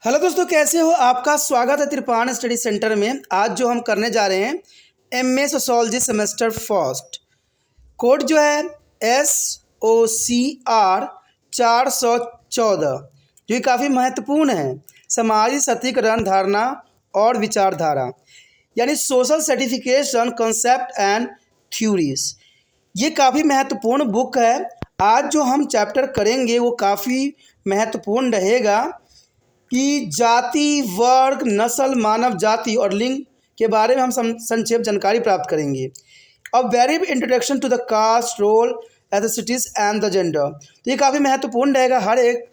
Hello दोस्तों, कैसे हो? आपका स्वागत है त्रिपाण स्टडी सेंटर में। आज जो हम करने जा रहे हैं MA sociology semester first. Code जो है SOCR 414, जो कि काफ़ी महत्वपूर्ण है। समाजी सटीकरण धारणा और विचारधारा, यानी social certification concept and theories. ये काफ़ी महत्वपूर्ण बुक है। आज जो हम चैप्टर करेंगे वो काफ़ी महत्वपूर्ण रहेगा कि जाति, वर्ग, नस्ल, मानव जाति और लिंग के बारे में हम संक्षेप जानकारी प्राप्त करेंगे। A very introduction to the caste, role, ethnicities and the gender. तो ये काफ़ी महत्वपूर्ण रहेगा हर एक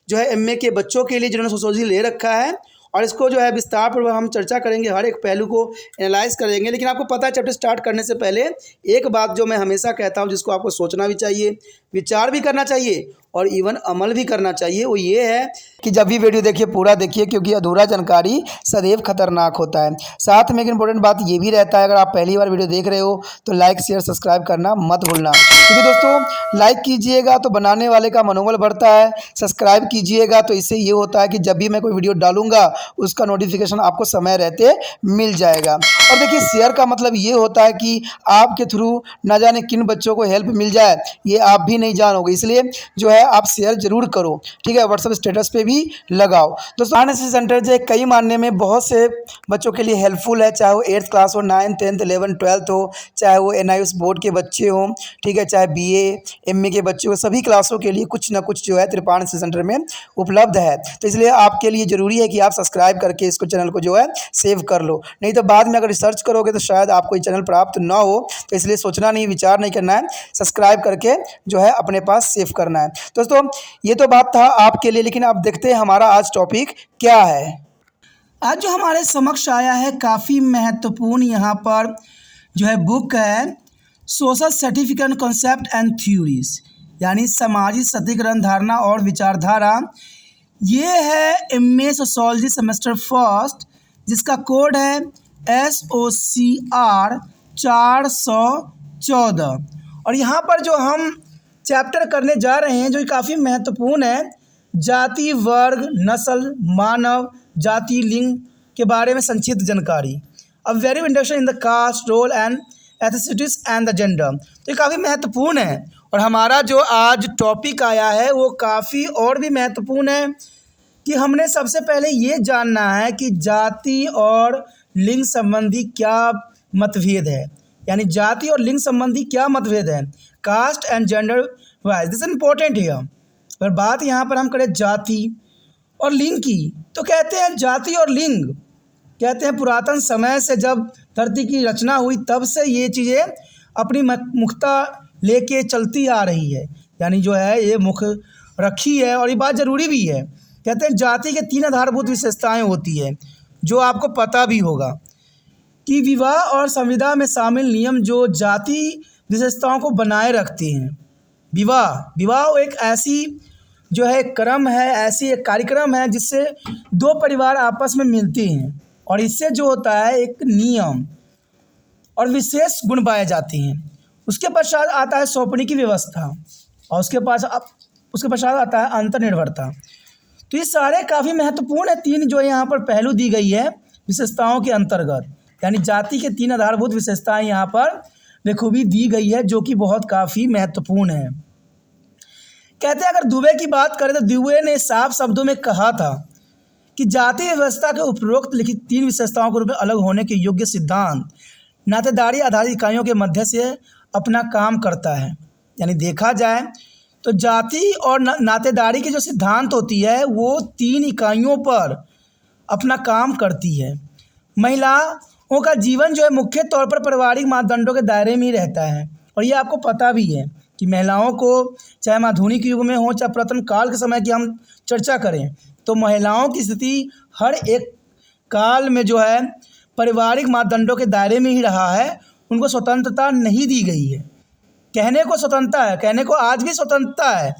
जो है एमए के बच्चों के लिए जिन्होंने सोशियोलॉजी ले रखा है। और इसको जो है विस्तार पर हम चर्चा करेंगे, हर एक पहलू को एनालाइज करेंगे। लेकिन आपको पता है, चैप्टर स्टार्ट करने से पहले एक बात जो मैं हमेशा कहता हूँ, जिसको आपको सोचना भी चाहिए, विचार भी करना चाहिए और इवन अमल भी करना चाहिए, वो ये है कि जब भी वीडियो देखिए पूरा देखिए, क्योंकि अधूरा जानकारी सदैव खतरनाक होता है। साथ में एक इंपॉर्टेंट बात ये भी रहता है, अगर आप पहली बार वीडियो देख रहे हो तो लाइक, शेयर, सब्सक्राइब करना मत भूलना। क्योंकि दोस्तों लाइक कीजिएगा तो बनाने वाले का मनोबल बढ़ता है, सब्सक्राइब कीजिएगा तो इससे ये होता है कि जब भी मैं कोई वीडियो डालूंगा उसका नोटिफिकेशन आपको समय रहते मिल जाएगा। और देखिए, शेयर का मतलब ये होता है कि आपके थ्रू ना जाने किन बच्चों को हेल्प मिल जाए, ये आप भी नहीं जानोगे। इसलिए जो है आप शेयर जरूर करो, ठीक है। व्हाट्सएप स्टेटस पे भी लगाओ। दोस्तों एनएसएस सेंटर जो है कई मानने में बहुत से बच्चों के लिए हेल्पफुल है, चाहे वो 8th क्लास हो, 9th, 10th, 11th, 12th हो, चाहे वो NIOS बोर्ड के बच्चे हों, ठीक है, चाहे BA MA के बच्चे हो, सभी क्लासों के लिए कुछ ना कुछ जो है त्रिपाण एनएसएस सेंटर में उपलब्ध है। तो इसलिए आपके लिए ज़रूरी है कि आप सब्सक्राइब करके इसको चैनल को जो है सेव कर लो, नहीं तो बाद में अगर रिसर्च करोगे तो शायद आपको ये चैनल प्राप्त ना हो। तो इसलिए सोचना नहीं, विचार नहीं करना है, सब्सक्राइब करके जो है अपने पास सेव करना है। दोस्तों ये तो बात था आपके लिए, लेकिन आप देखते हैं हमारा आज टॉपिक क्या है। आज जो हमारे समक्ष आया है काफ़ी महत्वपूर्ण यहाँ पर जो है बुक है social certification concept and theories, यानी सामाजिक सटीकरण धारणा और विचारधारा। ये है MA सोशियोलॉजी सेमेस्टर फर्स्ट, जिसका कोड है SOCR 414। और यहाँ पर जो हम चैप्टर करने जा रहे हैं जो काफ़ी महत्वपूर्ण है, जाति, वर्ग, नस्ल, मानव जाति, लिंग के बारे में संक्षिप्त जानकारी। अब very introduction in the caste, role and ethnicities and the gender. तो ये काफ़ी महत्वपूर्ण है। और हमारा जो आज टॉपिक आया है वो काफ़ी और भी महत्वपूर्ण है कि हमने सबसे पहले ये जानना है कि जाति और लिंग संबंधी क्या मतभेद है, यानी जाति और लिंग संबंधी क्या मतभेद है, caste and gender wise. This important है। अगर बात यहाँ पर हम करें जाति और लिंग की, तो कहते हैं जाति और लिंग, कहते हैं पुरातन समय से जब धरती की रचना हुई तब से ये चीज़ें अपनी मुख्यता लेके चलती आ रही है, यानी जो है ये मुख रखी है। और ये बात ज़रूरी भी है। कहते हैं जाति के 3 आधारभूत विशेषताएं होती है, जो आपको पता भी होगा कि विवाह और संविदा में शामिल नियम जो जाति विशेषताओं को बनाए रखते हैं। विवाह एक ऐसी जो है क्रम है, ऐसी एक कार्यक्रम है जिससे 2 परिवार आपस में मिलते हैं और इससे जो होता है एक नियम और विशेष गुण पाए जाते हैं। उसके पश्चात आता है सौंपनी की व्यवस्था और उसके पश्चात आता है अंतर्निर्भरता। तो ये सारे काफ़ी महत्वपूर्ण है। 3 जो यहाँ पर पहलू दी गई है विशेषताओं के अंतर्गत, यानी जाति के 3 आधारभूत विशेषताएं यहाँ पर बखूबी दी गई है, जो कि बहुत काफ़ी महत्वपूर्ण है। कहते हैं अगर दुबे की बात करें तो दुबे ने साफ शब्दों में कहा था कि जाति व्यवस्था के उपरोक्त लिखित 3 विशेषताओं के रूप में अलग होने के योग्य सिद्धांत नातेदारी आधारित इकाइयों के मध्य से अपना काम करता है। यानी देखा जाए तो जाति और नातेदारी की जो सिद्धांत होती है वो 3 इकाइयों पर अपना काम करती है। महिलाओं का जीवन जो है मुख्य तौर पर पारिवारिक मापदंडों के दायरे में ही रहता है। और ये आपको पता भी है कि महिलाओं को, चाहे हम आधुनिक युग में हो चाहे पुरातन काल के समय की हम चर्चा करें, तो महिलाओं की स्थिति हर एक काल में जो है पारिवारिक मापदंडों के दायरे में ही रहा है। उनको स्वतंत्रता नहीं दी गई है। कहने को स्वतंत्रता है, कहने को आज भी स्वतंत्रता है,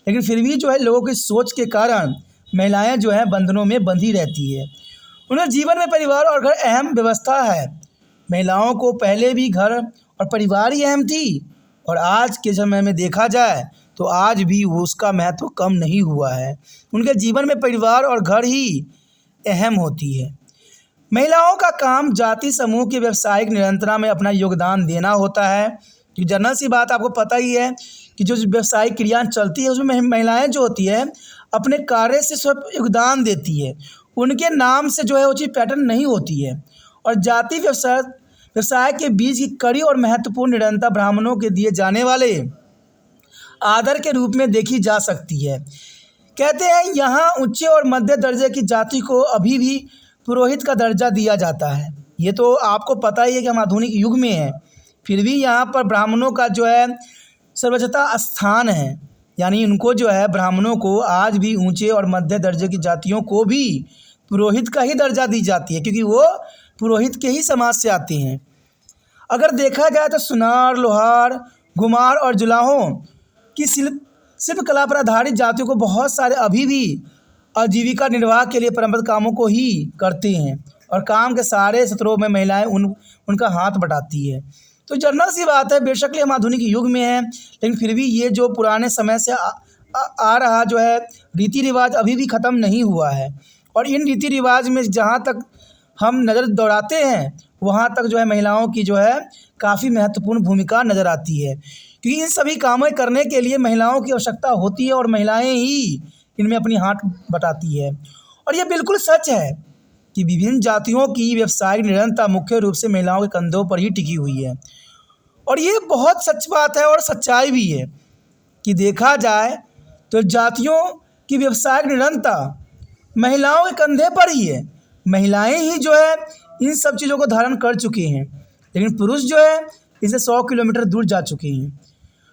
लेकिन फिर भी जो है लोगों की सोच के कारण महिलाएं जो है बंधनों में बंधी रहती है। उनके जीवन में परिवार और घर अहम व्यवस्था है। महिलाओं को पहले भी घर और परिवार ही अहम थी और आज के समय में देखा जाए तो आज भी उसका महत्व कम नहीं हुआ है। उनके जीवन में परिवार और घर ही अहम होती है। महिलाओं का काम जाति समूह की व्यावसायिक निरंतरता में अपना योगदान देना होता है। कि जनरल सी बात आपको पता ही है कि जो व्यावसायिक क्रियाएं चलती है उसमें महिलाएं जो होती है अपने कार्य से सब योगदान देती है। उनके नाम से जो है वो चीज़ पैटर्न नहीं होती है। और जाति व्यवसाय के बीच की कड़ी और महत्वपूर्ण निरंतरता ब्राह्मणों के दिए जाने वाले आदर के रूप में देखी जा सकती है। कहते हैं यहाँ उच्च और मध्य दर्जे की जाति को अभी भी पुरोहित का दर्जा दिया जाता है। ये तो आपको पता ही है कि हम आधुनिक युग में हैं, फिर भी यहाँ पर ब्राह्मणों का जो है सर्वोच्चता स्थान है। यानी उनको जो है ब्राह्मणों को आज भी ऊंचे और मध्य दर्जे की जातियों को भी पुरोहित का ही दर्जा दी जाती है, क्योंकि वो पुरोहित के ही समाज से आते हैं। अगर देखा जाए तो सुनार, लोहार, घुमार और जुलाहों की शिल्पकला पर आधारित जातियों को बहुत सारे अभी भी आजीविका निर्वाह के लिए परंपरागत कामों को ही करते हैं और काम के सारे क्षेत्रों में महिलाएं उनका हाथ बटाती है। तो जनरल सी बात है, बेशक हम आधुनिक युग में हैं, लेकिन फिर भी ये जो पुराने समय से आ रहा जो है रीति रिवाज अभी भी ख़त्म नहीं हुआ है। और इन रीति रिवाज में जहाँ तक हम नज़र दौड़ाते हैं वहाँ तक जो है महिलाओं की जो है काफ़ी महत्वपूर्ण भूमिका नज़र आती है, क्योंकि इन सभी कामों करने के लिए महिलाओं की आवश्यकता होती है और महिलाएं ही इनमें अपनी हाथ बटाती है। और ये बिल्कुल सच है कि विभिन्न जातियों की व्यवसायिक निरंतरता मुख्य रूप से महिलाओं के कंधों पर ही टिकी हुई है। और ये बहुत सच बात है और सच्चाई भी है कि देखा जाए तो जातियों की व्यवसायिक निरंतरता महिलाओं के कंधे पर ही है। महिलाएं ही जो है इन सब चीज़ों को धारण कर चुके हैं, लेकिन पुरुष जो है इसे 100 किलोमीटर दूर जा चुके हैं।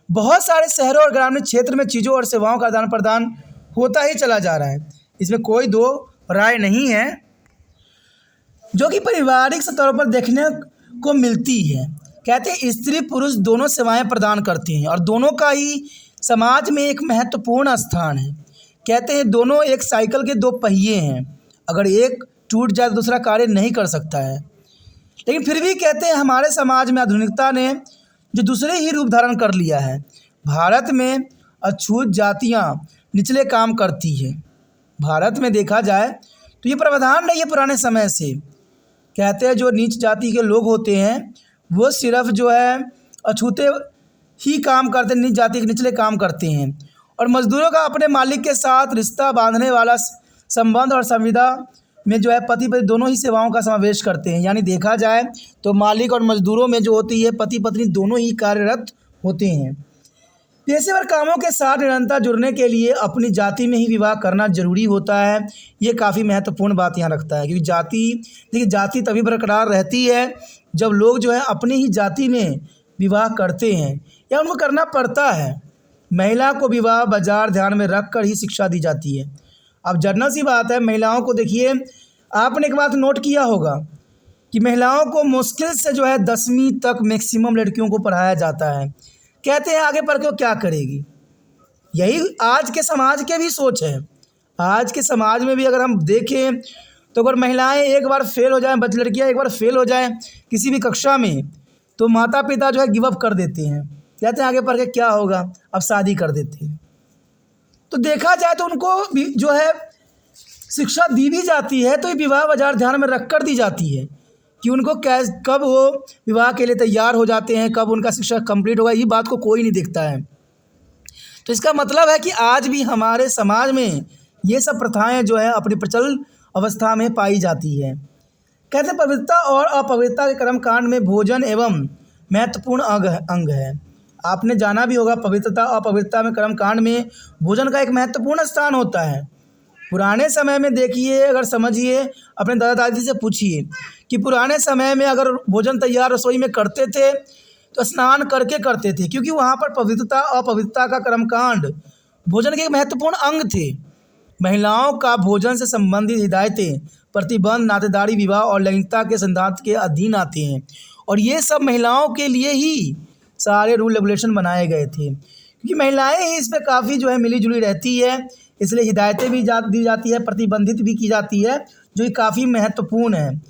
बहुत सारे शहरों और ग्रामीण क्षेत्र में चीज़ों और सेवाओं का आदान प्रदान होता ही चला जा रहा है, इसमें कोई दो राय नहीं है, जो कि पारिवारिक स्तर पर देखने को मिलती है। कहते हैं स्त्री पुरुष दोनों सेवाएं प्रदान करते हैं और दोनों का ही समाज में एक महत्वपूर्ण स्थान है। कहते हैं दोनों एक साइकिल के दो पहिए हैं, अगर एक टूट जाए तो दूसरा कार्य नहीं कर सकता है। लेकिन फिर भी कहते हैं हमारे समाज में आधुनिकता ने जो दूसरे ही रूप धारण कर लिया है। भारत में अछूत जातियाँ निचले काम करती है। भारत में देखा जाए तो ये प्रावधान नहीं है पुराने समय से। कहते हैं जो नीच जाति के लोग होते हैं वो सिर्फ जो है अछूते ही काम करते, नीच जाति के निचले काम करते हैं। और मजदूरों का अपने मालिक के साथ रिश्ता बांधने वाला संबंध और संविदा में जो है पति पत्नी दोनों ही सेवाओं का समावेश करते हैं। यानी देखा जाए तो मालिक और मजदूरों में जो होती है पति पत्नी दोनों ही कार्यरत होते हैं। पेशेवर कामों के साथ निरंतर जुड़ने के लिए अपनी जाति में ही विवाह करना जरूरी होता है। ये काफ़ी महत्वपूर्ण बात यहाँ रखता है, क्योंकि देखिए जाति तभी बरकरार रहती है जब लोग जो है अपनी ही जाति में विवाह करते हैं या उनको करना पड़ता है। महिला को विवाह बाजार ध्यान में रख कर ही शिक्षा दी जाती है। अब जनरल सी बात है, महिलाओं को देखिए, आपने एक बात नोट किया होगा कि महिलाओं को मुश्किल से जो है 10वीं तक मैक्सिमम लड़कियों को पढ़ाया जाता है। कहते हैं आगे पढ़ के वो क्या करेगी। यही आज के समाज के भी सोच है। आज के समाज में भी अगर हम देखें तो अगर महिलाएं एक बार फेल हो जाएं, लड़कियां एक बार फेल हो जाएं किसी भी कक्षा में, तो माता पिता जो है गिव अप कर देते हैं, कहते हैं आगे पढ़ के क्या होगा, अब शादी कर देते हैं। तो देखा जाए तो उनको भी जो है शिक्षा दी भी जाती है तो ये विवाह बाजार ध्यान में रख कर दी जाती है कि उनको कब वो विवाह के लिए तैयार हो जाते हैं, कब उनका शिक्षा कंप्लीट होगा, ये बात को कोई नहीं देखता है। तो इसका मतलब है कि आज भी हमारे समाज में ये सब प्रथाएं जो है अपनी प्रचल अवस्था में पाई जाती है। कहते हैं पवित्रता और अपवित्रता के कर्मकांड में भोजन एवं महत्वपूर्ण अंग है। आपने जाना भी होगा पवित्रता और अपवित्रता में कर्मकांड में भोजन का एक महत्वपूर्ण स्थान होता है। पुराने समय में देखिए, अगर समझिए, अपने दादा दादी से पूछिए कि पुराने समय में अगर भोजन तैयार रसोई में करते थे तो स्नान करके करते थे, क्योंकि वहाँ पर पवित्रता और अपवित्रता का कर्मकांड भोजन के एक महत्वपूर्ण अंग थे। महिलाओं का भोजन से संबंधित हिदायतें, प्रतिबंध, नातेदारी, विवाह और लैंगिकता के सिद्धांत के अधीन आते हैं और ये सब महिलाओं के लिए ही सारे रूल रेगुलेशन बनाए गए थे, क्योंकि महिलाएं ही इस पर काफ़ी जो है मिली जुली रहती है, इसलिए हिदायतें भी दी जाती है, प्रतिबंधित भी की जाती है, जो कि काफ़ी महत्वपूर्ण है।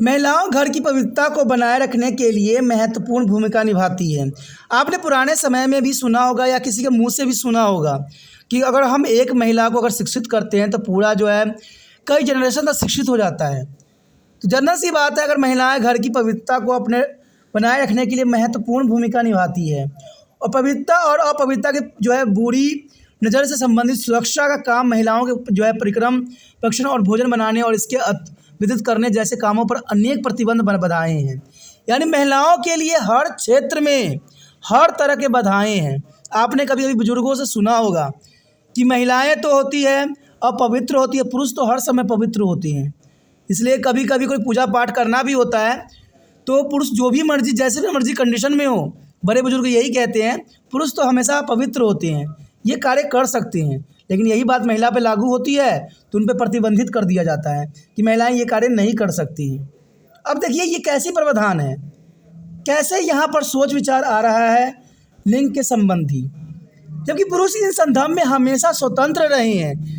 महिलाओं घर की पवित्रता को बनाए रखने के लिए महत्वपूर्ण भूमिका निभाती है। आपने पुराने समय में भी सुना होगा या किसी के मुंह से भी सुना होगा कि अगर हम एक महिला को अगर शिक्षित करते हैं तो पूरा जो है कई जनरेशन तक शिक्षित हो जाता है। तो जनरल सी बात है, अगर महिलाएं घर की पवित्रता को अपने बनाए रखने के लिए महत्वपूर्ण भूमिका निभाती है और पवित्रता और अपवित्रता के बुरी नज़र से संबंधित सुरक्षा का काम महिलाओं के परिक्रम रक्षण और भोजन बनाने और इसके वितरित करने जैसे कामों पर अनेक प्रतिबंध बनाए हैं। यानी महिलाओं के लिए हर क्षेत्र में हर तरह के बाधाएं हैं। आपने कभी कभी बुजुर्गों से सुना होगा कि महिलाएं तो होती है अपवित्र होती है, पुरुष तो हर समय पवित्र होते हैं। इसलिए कभी कभी कोई पूजा पाठ करना भी होता है तो पुरुष जो भी मर्जी जैसे भी मर्जी कंडीशन में हो, बड़े बुजुर्ग यही कहते हैं पुरुष तो हमेशा पवित्र होते हैं, ये कार्य कर सकते हैं। लेकिन यही बात महिला पे लागू होती है तो उन पे प्रतिबंधित कर दिया जाता है कि महिलाएं ये कार्य नहीं कर सकती हैं। अब देखिए ये कैसी प्रावधान है, कैसे यहाँ पर सोच विचार आ रहा है लिंग के संबंधी, जबकि पुरुष इन संदर्भ में हमेशा स्वतंत्र रहे हैं।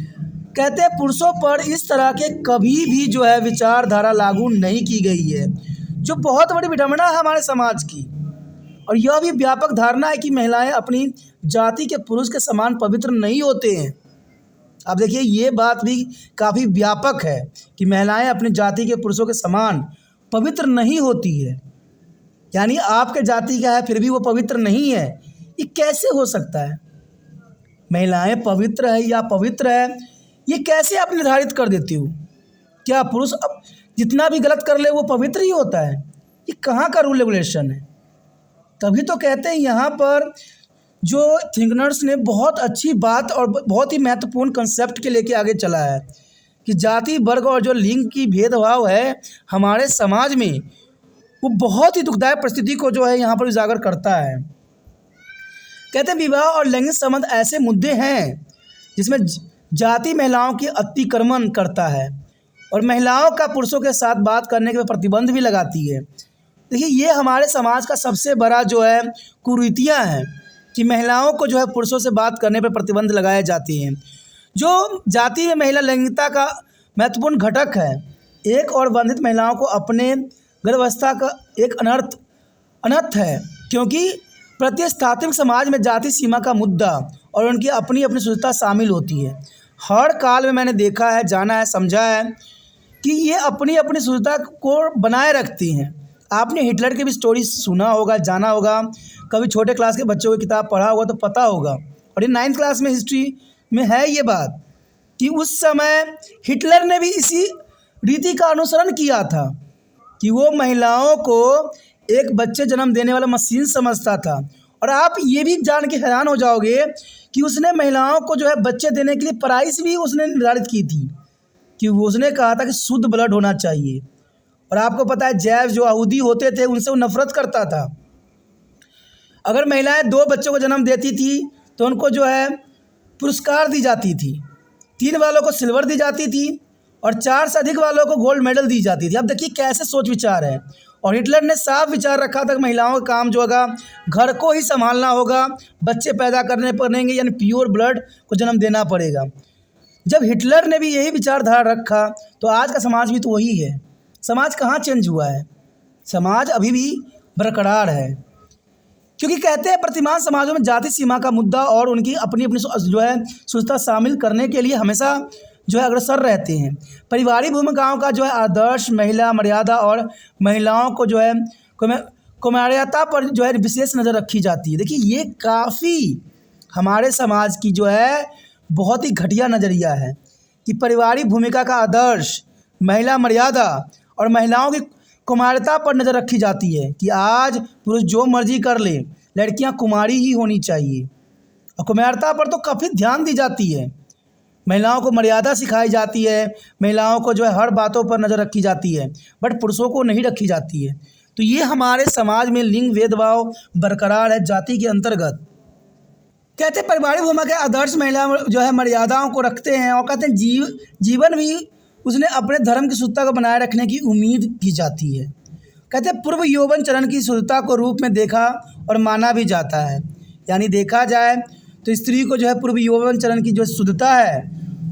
कहते हैं पुरुषों पर इस तरह के कभी भी विचारधारा लागू नहीं की गई है, जो बहुत बड़ी विडंबना है हमारे समाज की। और यह भी व्यापक धारणा है कि महिलाएं अपनी जाति के पुरुष के समान पवित्र नहीं होते हैं। अब देखिए ये बात भी काफ़ी व्यापक है कि महिलाएं अपनी जाति के पुरुषों के समान पवित्र नहीं होती है। यानी आपके जाति का है फिर भी वो पवित्र नहीं है, ये कैसे हो सकता है? महिलाएं पवित्र है या पवित्र है ये कैसे आप निर्धारित कर देती हो? क्या पुरुष अब जितना भी गलत कर ले वो पवित्र ही होता है? ये कहाँ का रूल रेगुलेशन है? तभी तो कहते हैं यहाँ पर जो थिंकनर्स ने बहुत अच्छी बात और बहुत ही महत्वपूर्ण कंसेप्ट के लेके आगे चला है कि जाति वर्ग और जो लिंग की भेदभाव है हमारे समाज में वो बहुत ही दुखदायक परिस्थिति को यहाँ पर उजागर करता है। कहते हैं विवाह और लैंगिक संबंध ऐसे मुद्दे हैं जिसमें जाति महिलाओं की अतिक्रमण करता है और महिलाओं का पुरुषों के साथ बात करने के प्रतिबंध भी लगाती है। देखिए ये हमारे समाज का सबसे बड़ा कुरीतियाँ हैं कि महिलाओं को पुरुषों से बात करने पर प्रतिबंध लगाए जाते हैं। जो जाति में महिला लैंगिकता का महत्वपूर्ण घटक है, एक और वंचित महिलाओं को अपने गर्भावस्था का एक अनर्थ है, क्योंकि प्रतिस्थापित समाज में जाति सीमा का मुद्दा और उनकी अपनी अपनी शुद्धता शामिल होती है। हर काल में मैंने देखा है, जाना है, समझा है कि ये अपनी अपनी शुद्धता को बनाए रखती हैं। आपने हिटलर की भी स्टोरी सुना होगा, जाना होगा, कभी छोटे क्लास के बच्चों की किताब पढ़ा होगा तो पता होगा। और ये 9th क्लास में हिस्ट्री में है ये बात कि उस समय हिटलर ने भी इसी रीति का अनुसरण किया था कि वो महिलाओं को एक बच्चे जन्म देने वाला मशीन समझता था। और आप ये भी जान के हैरान हो जाओगे कि उसने महिलाओं को बच्चे देने के लिए प्राइस भी उसने निर्धारित की थी कि उसने कहा था कि शुद्ध ब्लड होना चाहिए। और आपको पता है जैव जो यहूदी होते थे उनसे वो नफरत करता था। अगर महिलाएं 2 बच्चों को जन्म देती थी तो उनको पुरस्कार दी जाती थी, 3 वालों को सिल्वर दी जाती थी और 4 से अधिक वालों को गोल्ड मेडल दी जाती थी। अब देखिए कैसे सोच विचार है। और हिटलर ने साफ विचार रखा था कि महिलाओं का काम घर को ही संभालना होगा, बच्चे पैदा करने पड़ेंगे, यानी प्योर ब्लड को जन्म देना पड़ेगा। जब हिटलर ने भी यही विचारधारा रखा तो आज का समाज भी तो वही है। समाज कहाँ चेंज हुआ है? समाज अभी भी बरकरार है, क्योंकि कहते हैं वर्तमान समाजों में जाति सीमा का मुद्दा और उनकी अपनी अपनी शुद्धता शामिल करने के लिए हमेशा अग्रसर रहते हैं। पारिवारिक भूमिकाओं का आदर्श महिला मर्यादा और महिलाओं को कुमार्यता पर विशेष नज़र रखी जाती है। देखिए ये काफ़ी हमारे समाज की बहुत ही घटिया नज़रिया है कि पारिवारिक भूमिका का आदर्श, महिला मर्यादा और महिलाओं की कुमारता पर नज़र रखी जाती है कि आज पुरुष जो मर्जी कर ले, लड़कियां कुमारी ही होनी चाहिए। और कुमारता पर तो काफ़ी ध्यान दी जाती है, महिलाओं को मर्यादा सिखाई जाती है, महिलाओं को हर बातों पर नज़र रखी जाती है, बट पुरुषों को नहीं रखी जाती है। तो ये हमारे समाज में लिंग भेदभाव बरकरार है जाति के अंतर्गत। कहते हैं पारिवारिक भूमिका के आदर्श महिला मर्यादाओं को रखते हैं और कहते हैं जीवन भी उसने अपने धर्म की शुद्धता को बनाए रखने की उम्मीद की जाती है। कहते हैं पूर्व यौवन चरण की शुद्धता को रूप में देखा और माना भी जाता है। यानी देखा जाए तो स्त्री को पूर्व यौवन चरण की शुद्धता है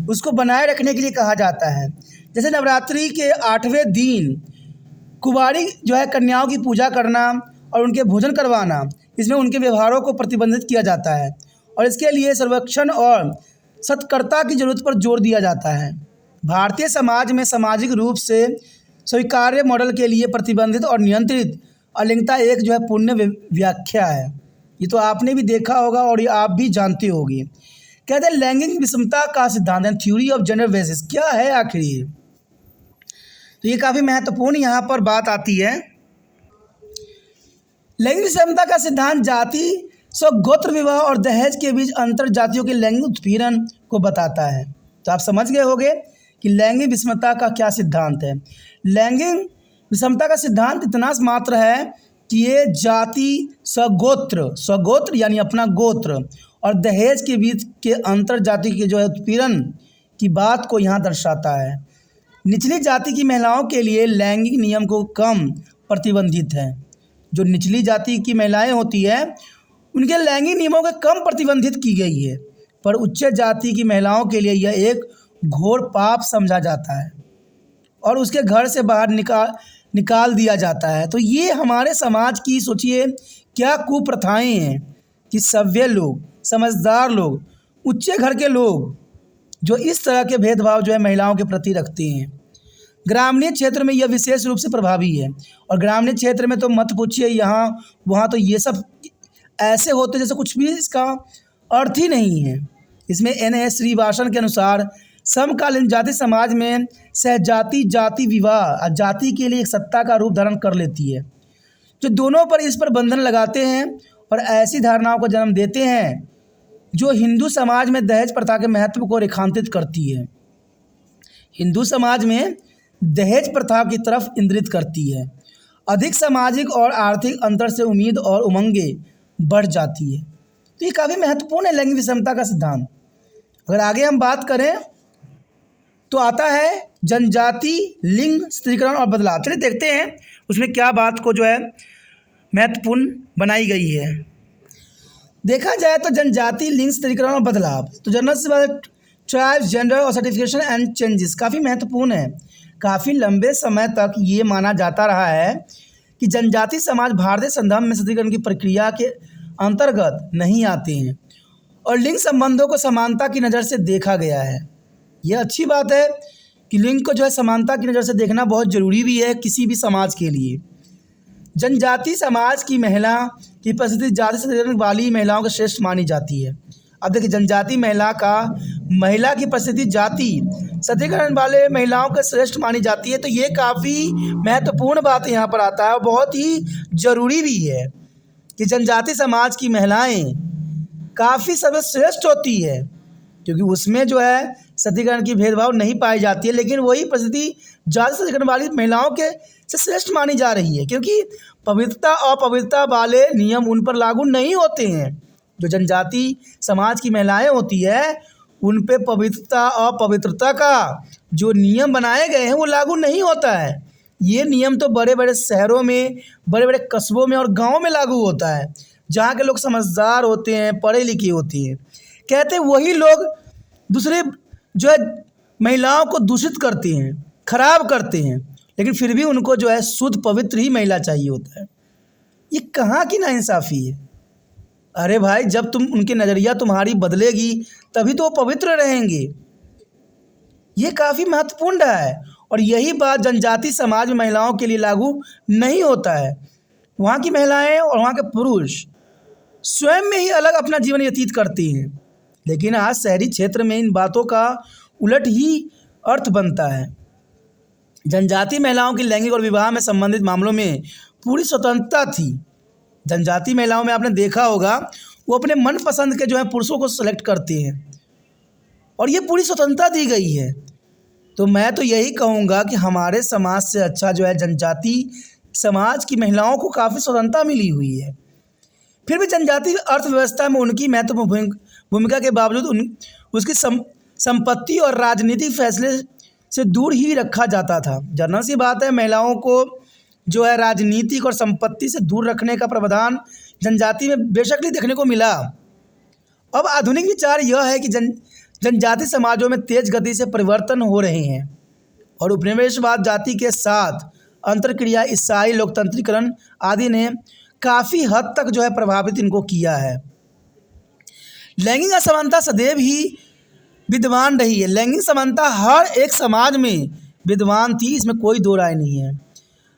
उसको बनाए रखने के लिए कहा जाता है। जैसे नवरात्रि के 8वें दिन कुंवारी कन्याओं की पूजा करना और उनके भोजन करवाना, इसमें उनके व्यवहारों को प्रतिबंधित किया जाता है और इसके लिए सर्वेक्षण और सत्कर्ता की जरूरत पर जोर दिया जाता है। भारतीय समाज में सामाजिक रूप से स्वीकार्य मॉडल के लिए प्रतिबंधित और नियंत्रित अलिंगता एक जो है पुण्य व्याख्या है। ये तो आपने भी देखा होगा और ये आप भी जानते होंगे। कहते हैं लैंगिक विषमता का सिद्धांत है, थ्योरी ऑफ जेंडर बेसिस। क्या है आखिर ये? तो ये काफ़ी महत्वपूर्ण यहाँ पर बात आती है। लैंगिक विषमता का सिद्धांत जाति गोत्र विवाह और दहेज के बीच अंतर जातियों के लैंगिक उत्पीड़न को बताता है। तो आप समझ गए होंगे कि लैंगिक विषमता का क्या सिद्धांत है। लैंगिक विषमता का सिद्धांत इतना मात्र है कि ये जाति स्वगोत्र यानी अपना गोत्र और दहेज के बीच के अंतर जाति के जो है उत्पीड़न की बात को यहाँ दर्शाता है। निचली जाति की महिलाओं के लिए लैंगिक नियम को कम प्रतिबंधित है। जो निचली जाति की महिलाएं होती है उनके लैंगिक नियमों को कम प्रतिबंधित की गई है, पर उच्च जाति की महिलाओं के लिए यह एक घोर पाप समझा जाता है और उसके घर से बाहर निकाल दिया जाता है। तो ये हमारे समाज की सोचिए क्या कुप्रथाएं हैं कि सभ्य लोग, समझदार लोग, उच्च घर के लोग जो इस तरह के भेदभाव जो है महिलाओं के प्रति रखते हैं। ग्रामीण क्षेत्र में यह विशेष रूप से प्रभावी है और ग्रामीण क्षेत्र में तो मत पूछिए, यहाँ वहाँ तो ये सब ऐसे होते जैसे कुछ भी इसका अर्थ ही नहीं है। इसमें N.S. श्रीवासन के अनुसार समकालीन जाति समाज में सहजाति जाति विवाह जाति के लिए एक सत्ता का रूप धारण कर लेती है, जो दोनों पर इस पर बंधन लगाते हैं और ऐसी धारणाओं को जन्म देते हैं जो हिंदू समाज में दहेज प्रथा के महत्व को रेखांकित करती है। हिंदू समाज में दहेज प्रथा की तरफ इंगित करती है। अधिक सामाजिक और आर्थिक अंतर से उम्मीद और उमंगें बढ़ जाती है। तो ये काफ़ी महत्वपूर्ण है लैंगिक विषमता का सिद्धांत। अगर आगे हम बात करें तो आता है जनजाति लिंग स्त्रीकरण और बदलाव। चलिए देखते हैं उसमें क्या बात को जो है महत्वपूर्ण बनाई गई है। देखा जाए तो जनजाति लिंग स्त्रीकरण और बदलाव, तो जनरल से बात ट्राइब्स जेंडर और सर्टिफिकेशन एंड चेंजेस काफ़ी महत्वपूर्ण है। काफ़ी लंबे समय तक ये माना जाता रहा है कि जनजाति समाज भारतीय संविधान में स्त्रीकरण की प्रक्रिया के अंतर्गत नहीं आते हैं और लिंग संबंधों को समानता की नज़र से देखा गया है। यह अच्छी बात है कि लिंग को जो है समानता की नज़र से देखना बहुत ज़रूरी भी है किसी भी समाज के लिए। जनजाति समाज की महिला की परिस्थिति जाति स्त्रीकरण वाली महिलाओं को श्रेष्ठ मानी जाती है। अब देखिए जनजाति महिला की परिस्थिति जाति स्त्रीकरण वाले महिलाओं को श्रेष्ठ मानी जाती है। तो ये काफ़ी महत्वपूर्ण बात यहाँ पर आता है और बहुत ही ज़रूरी भी है कि जनजाति समाज की महिलाएं काफ़ी सर्वश्रेष्ठ होती है, क्योंकि उसमें जो है स्त्रीकरण की भेदभाव नहीं पाई जाती है, लेकिन वही परिस्थिति जाति स्त्रीकरण वाली महिलाओं के से श्रेष्ठ मानी जा रही है, क्योंकि पवित्रता अपवित्रता वाले नियम उन पर लागू नहीं होते हैं। जो जनजाति समाज की महिलाएं होती है उन पे पवित्रता अपवित्रता का जो नियम बनाए गए हैं वो लागू नहीं होता है। ये नियम तो बड़े बड़े शहरों में, बड़े बड़े कस्बों में और गाँव में लागू होता है, जहाँ के लोग समझदार होते हैं, पढ़े लिखे होते हैं। कहते हैं वही लोग दूसरे जो है महिलाओं को दूषित करते हैं, खराब करते हैं, लेकिन फिर भी उनको जो है शुद्ध पवित्र ही महिला चाहिए होता है। ये कहाँ की नाइंसाफ़ी है? अरे भाई, जब तुम उनके नज़रिया तुम्हारी बदलेगी तभी तो वो पवित्र रहेंगे। ये काफ़ी महत्वपूर्ण रहा है और यही बात जनजाति समाज में महिलाओं के लिए लागू नहीं होता है। वहाँ की महिलाएं और वहाँ के पुरुष स्वयं में ही अलग अपना जीवन व्यतीत करते हैं, लेकिन आज शहरी क्षेत्र में इन बातों का उलट ही अर्थ बनता है। जनजाति महिलाओं की लैंगिक और विवाह में संबंधित मामलों में पूरी स्वतंत्रता थी। जनजाति महिलाओं में आपने देखा होगा वो अपने मनपसंद के जो है पुरुषों को सेलेक्ट करते हैं और ये पूरी स्वतंत्रता दी गई है। तो मैं तो यही कहूँगा कि हमारे समाज से अच्छा जो है जनजाति समाज की महिलाओं को काफ़ी स्वतंत्रता मिली हुई है। फिर भी जनजाति अर्थव्यवस्था में उनकी महत्वपूर्ण भूमिका के बावजूद उसकी संपत्ति और राजनीतिक फैसले से दूर ही रखा जाता था। जनरल सी बात है, महिलाओं को जो है राजनीतिक और संपत्ति से दूर रखने का प्रावधान जनजाति में बेशक नहीं देखने को मिला। अब आधुनिक विचार यह है कि जनजाति समाजों में तेज गति से परिवर्तन हो रहे हैं और उपनिवेशवाद जाति के साथ अंतरक्रिया, ईसाई लोकतंत्रीकरण आदि ने काफ़ी हद तक जो है प्रभावित इनको किया है। लैंगिक असमानता सदैव ही विद्वान रही है। लैंगिक समानता हर एक समाज में विद्वान थी, इसमें कोई दो राय नहीं है।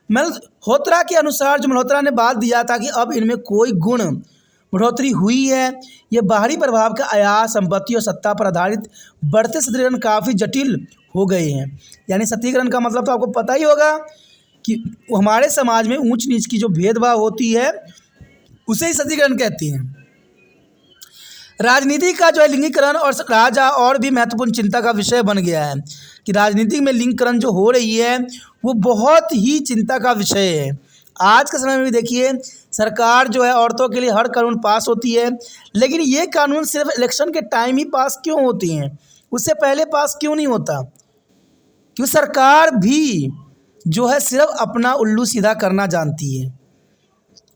मल्होत्रा के अनुसार, जो मल्होत्रा ने बात दिया था कि अब इनमें कोई गुण बढ़ोतरी हुई है, ये बाहरी प्रभाव के आयास, संपत्ति और सत्ता पर आधारित बढ़ते सशक्तिकरण काफ़ी जटिल हो गए हैं। यानी सशक्तिकरण का मतलब तो आपको पता ही होगा कि हमारे समाज में ऊंच नीच की जो भेदभाव होती है उसे ही सशक्तिकरण कहते हैं। राजनीति का जो है लिंगीकरण और राजा और भी महत्वपूर्ण चिंता का विषय बन गया है कि राजनीति में लिंगीकरण जो हो रही है वो बहुत ही चिंता का विषय है। आज के समय में भी देखिए, सरकार जो है औरतों के लिए हर कानून पास होती है, लेकिन ये कानून सिर्फ इलेक्शन के टाइम ही पास क्यों होते हैं, उससे पहले पास क्यों नहीं होता? क्योंकि सरकार भी जो है सिर्फ अपना उल्लू सीधा करना जानती है।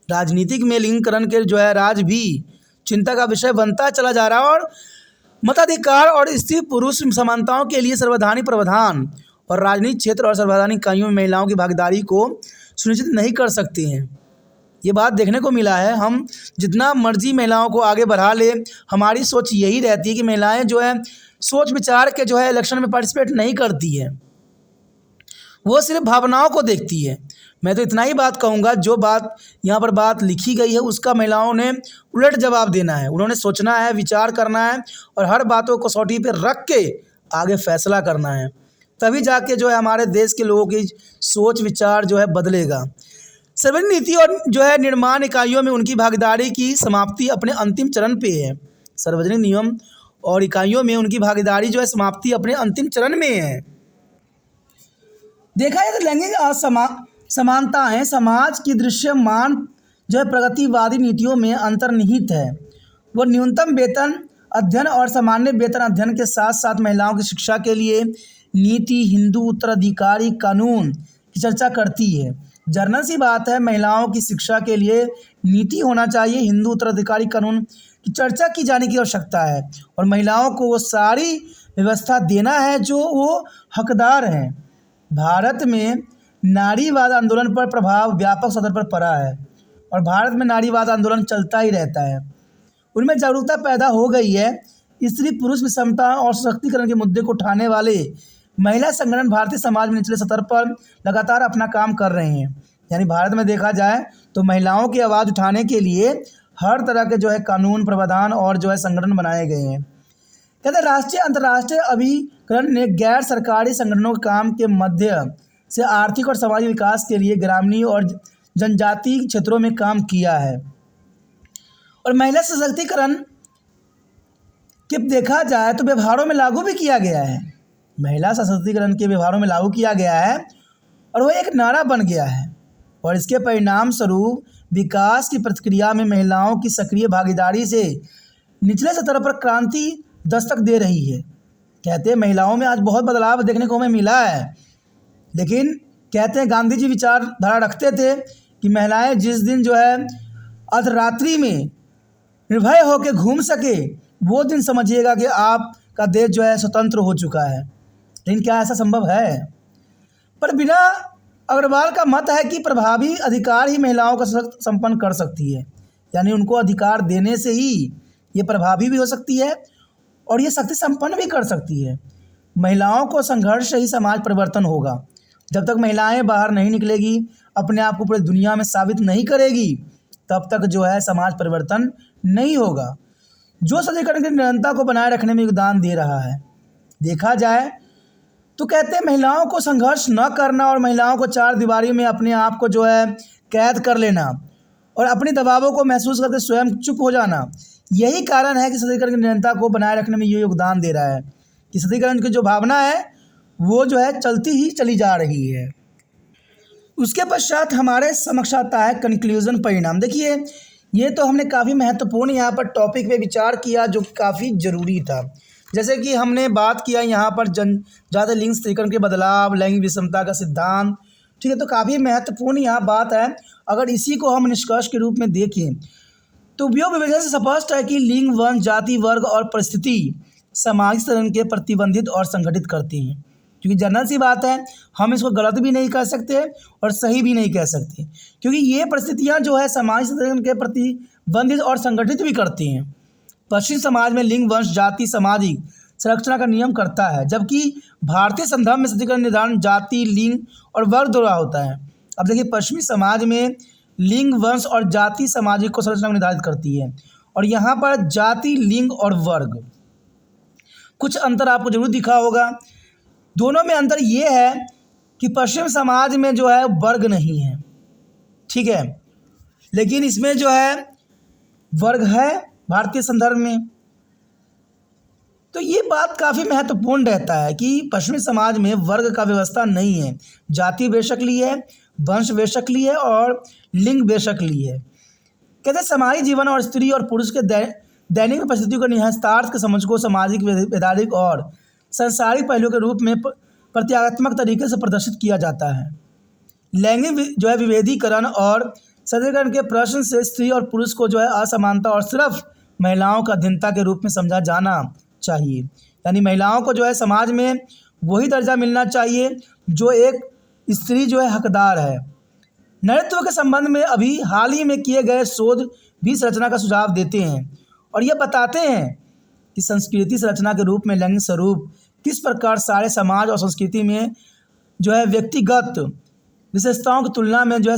राजनीतिक में लिंगीकरण के जो है राज भी चिंता का विषय बनता चला जा रहा है और मताधिकार और स्त्री पुरुष समानताओं के लिए संवैधानिक प्रावधान और राजनीतिक क्षेत्र और संवैधानिक इकाइयों में महिलाओं की भागीदारी को सुनिश्चित नहीं कर सकते हैं। ये बात देखने को मिला है। हम जितना मर्जी महिलाओं को आगे बढ़ा ले, हमारी सोच यही रहती है कि महिलाएं जो है सोच विचार के जो है इलेक्शन में पार्टिसिपेट नहीं करती है, वो सिर्फ भावनाओं को देखती है। मैं तो इतना ही बात कहूँगा, जो बात यहाँ पर बात लिखी गई है उसका महिलाओं ने उलट जवाब देना है। उन्होंने सोचना है, विचार करना है और हर बातों को कसौटी पे रख के आगे फैसला करना है, तभी जाके जो है हमारे देश के लोगों की सोच विचार जो है बदलेगा। सार्वजनिक नीति और जो है निर्माण इकाइयों में उनकी भागीदारी की समाप्ति अपने अंतिम चरण पे है। सार्वजनिक नियम और इकाइयों में उनकी भागीदारी जो है समाप्ति अपने अंतिम चरण में है। देखा जाए तो लैंगिक समानताएं समाज की दृश्यमान जो है प्रगतिवादी नीतियों में अंतर्निहित है। वो न्यूनतम वेतन अध्ययन और सामान्य वेतन अध्ययन के साथ साथ महिलाओं की शिक्षा के लिए नीति, हिंदू उत्तराधिकारी कानून की चर्चा करती है। जर्नल सी बात है, महिलाओं की शिक्षा के लिए नीति होना चाहिए, हिंदू उत्तराधिकारी कानून की चर्चा की जाने की आवश्यकता है और महिलाओं को वो सारी व्यवस्था देना है जो वो हकदार हैं। भारत में नारीवाद आंदोलन पर प्रभाव व्यापक सतह पर पड़ा है और भारत में नारीवाद आंदोलन चलता ही रहता है। उनमें जागरूकता पैदा हो गई है। स्त्री पुरुष विषमता और सशक्तिकरण के मुद्दे को उठाने वाले महिला संगठन भारतीय समाज में निचले स्तर पर लगातार अपना काम कर रहे हैं। यानी भारत में देखा जाए तो महिलाओं की आवाज़ उठाने के लिए हर तरह के जो है कानून, प्रावधान और जो है संगठन बनाए गए हैं। कहते हैं राष्ट्रीय अंतर्राष्ट्रीय अभिकरण ने गैर सरकारी संगठनों के काम के मध्य से आर्थिक और सामाजिक विकास के लिए ग्रामीण और जनजातीय क्षेत्रों में काम किया है। और महिला सशक्तिकरण के देखा जाए तो व्यवहारों में लागू भी किया गया है। महिला सशक्तिकरण के व्यवहारों में लागू किया गया है और वह एक नारा बन गया है और इसके परिणाम स्वरूप विकास की प्रक्रिया में महिलाओं की सक्रिय भागीदारी से निचले स्तर पर क्रांति दस्तक दे रही है। कहते हैं महिलाओं में आज बहुत बदलाव देखने को हमें मिला है, लेकिन कहते हैं गांधी जी विचारधारा रखते थे कि महिलाएं जिस दिन जो है अर्धरात्रि में निर्भय होकर घूम सके वो दिन समझिएगा कि आपका देश जो है स्वतंत्र हो चुका है। लेकिन क्या ऐसा संभव है? पर बिना अग्रवाल का मत है कि प्रभावी अधिकार ही महिलाओं का सशक्त संपन्न कर सकती है। यानी उनको अधिकार देने से ही ये प्रभावी भी हो सकती है और ये शक्ति संपन्न भी कर सकती है। महिलाओं को संघर्ष से ही समाज परिवर्तन होगा। जब तक महिलाएं बाहर नहीं निकलेगी, अपने आप को पूरी दुनिया में साबित नहीं करेगी, तब तक जो है समाज परिवर्तन नहीं होगा, जो सशक्तिकरण की निरंतरता को बनाए रखने में योगदान दे रहा है। देखा जाए तो कहते हैं महिलाओं को संघर्ष न करना और महिलाओं को चार दीवारी में अपने आप को जो है कैद कर लेना और अपनी दबावों को महसूस करके स्वयं चुप हो जाना, यही कारण है कि सशक्तिकरण की निरंतरता को बनाए रखने में ये योगदान दे रहा है कि सशक्तिकरण की जो भावना है वो जो है चलती ही चली जा रही है। उसके पश्चात हमारे समक्ष आता है कंक्लूजन, परिणाम। देखिए, ये तो हमने काफ़ी महत्वपूर्ण यहाँ पर टॉपिक पे विचार किया जो काफ़ी ज़रूरी था। जैसे कि हमने बात किया यहाँ पर ज़्यादा लिंग सशक्तिकरण के बदलाव, लैंगिक विषमता का सिद्धांत, ठीक है, तो काफ़ी महत्वपूर्ण यहाँ बात है। अगर इसी को हम निष्कर्ष के रूप में देखें तो उपयोग विवेचन से स्पष्ट है कि लिंग, वंश, जाति, वर्ग और परिस्थिति सामाजिक सशक्तिकरण के प्रतिबंधित और संगठित करती हैं। क्योंकि जनरल सी बात है, हम इसको गलत भी नहीं कह सकते और सही भी नहीं कह सकते, क्योंकि ये परिस्थितियाँ जो है सामाजिक सशक्तिकरण के प्रतिबंधित और संगठित भी करती हैं। पश्चिमी समाज में लिंग, वंश, जाति, सामाजिक संरचना का नियम करता है, जबकि भारतीय संदर्भ में स्थितिगत निर्धारण जाति, लिंग और वर्ग द्वारा होता है। अब देखिए, पश्चिमी समाज में लिंग, वंश और जाति सामाजिक को संरचना को निर्धारित करती है, और यहाँ पर जाति, लिंग और वर्ग कुछ अंतर आपको जरूर दिखा होगा। दोनों में अंतर ये है कि पश्चिम समाज में जो है वर्ग नहीं है, ठीक है, लेकिन इसमें जो है वर्ग है भारतीय संदर्भ में। तो ये बात काफ़ी महत्वपूर्ण रहता है कि पश्चिमी समाज में वर्ग का व्यवस्था नहीं है। जाति बेशक ली है, वंश बेशक ली है और लिंग बेशक ली है। कहते हैं सामाजिक जीवन और स्त्री और पुरुष के दैनिक परिस्थितियों के निहितार्थ के समझ को सामाजिक, वैधानिक और सांसारिक पहलुओं के रूप में प्रत्यात्मक तरीके से प्रदर्शित किया जाता है। लैंगिक जो है विभेदीकरण और सशक्तिकरण के प्रश्न से स्त्री और पुरुष को जो है असमानता और सिर्फ महिलाओं का अधीनता के रूप में समझा जाना चाहिए। यानी महिलाओं को जो है समाज में वही दर्जा मिलना चाहिए जो एक स्त्री जो है हकदार है। नारीत्व के संबंध में अभी हाल ही में किए गए शोध भी संरचना का सुझाव देते हैं और यह बताते हैं कि संस्कृति संरचना के रूप में लैंगिक स्वरूप किस प्रकार सारे समाज और संस्कृति में जो है व्यक्तिगत विशेषताओं की तुलना में जो है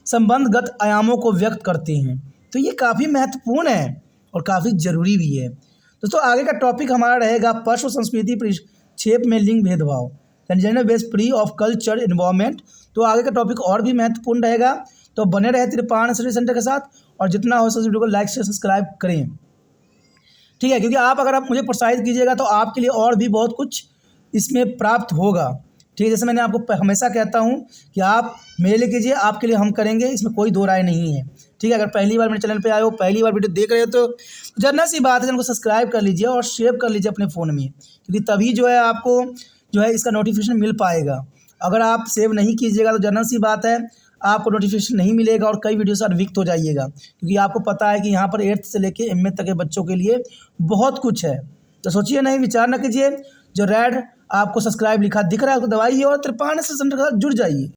संबंधगत आयामों को व्यक्त करते हैं। तो ये काफ़ी महत्वपूर्ण है और काफ़ी ज़रूरी भी है। दोस्तों, आगे का टॉपिक हमारा रहेगा पश्चिम संस्कृति परिक्षेप में लिंग भेदभाव, gender based free of culture environment. तो आगे का टॉपिक और भी महत्वपूर्ण रहेगा, तो बने रहे तिरपान स्टडी सेंटर के साथ और जितना हो सके वीडियो को लाइक शेयर सब्सक्राइब करें, ठीक है, क्योंकि अगर आप मुझे प्रोत्साहित कीजिएगा तो आपके लिए और भी बहुत कुछ इसमें प्राप्त होगा, ठीक है। जैसे मैंने आपको हमेशा कहता हूँ कि आप मेरे लिए कीजिए, आपके लिए हम करेंगे, इसमें कोई दो राय नहीं है, ठीक है। अगर पहली बार मेरे चैनल पे आए हो, पहली बार वीडियो देख रहे हो तो जनरल सी बात है, चैनल को सब्सक्राइब कर लीजिए और सेव कर लीजिए अपने फ़ोन में, क्योंकि तभी जो है आपको जो है इसका नोटिफिकेशन मिल पाएगा। अगर आप सेव नहीं कीजिएगा तो जनरल सी बात है आपको नोटिफिकेशन नहीं मिलेगा और कई वीडियो से अनविक्त हो जाइएगा, क्योंकि आपको पता है कि यहाँ पर 8th से लेके MA तक के बच्चों के लिए बहुत कुछ है। तो सोचिए नहीं, विचार न कीजिए, जो रेड आपको सब्सक्राइब लिखा दिख रहा है उसको दबाइए और तिरपान से सेंटर के साथ जुड़ जाइए।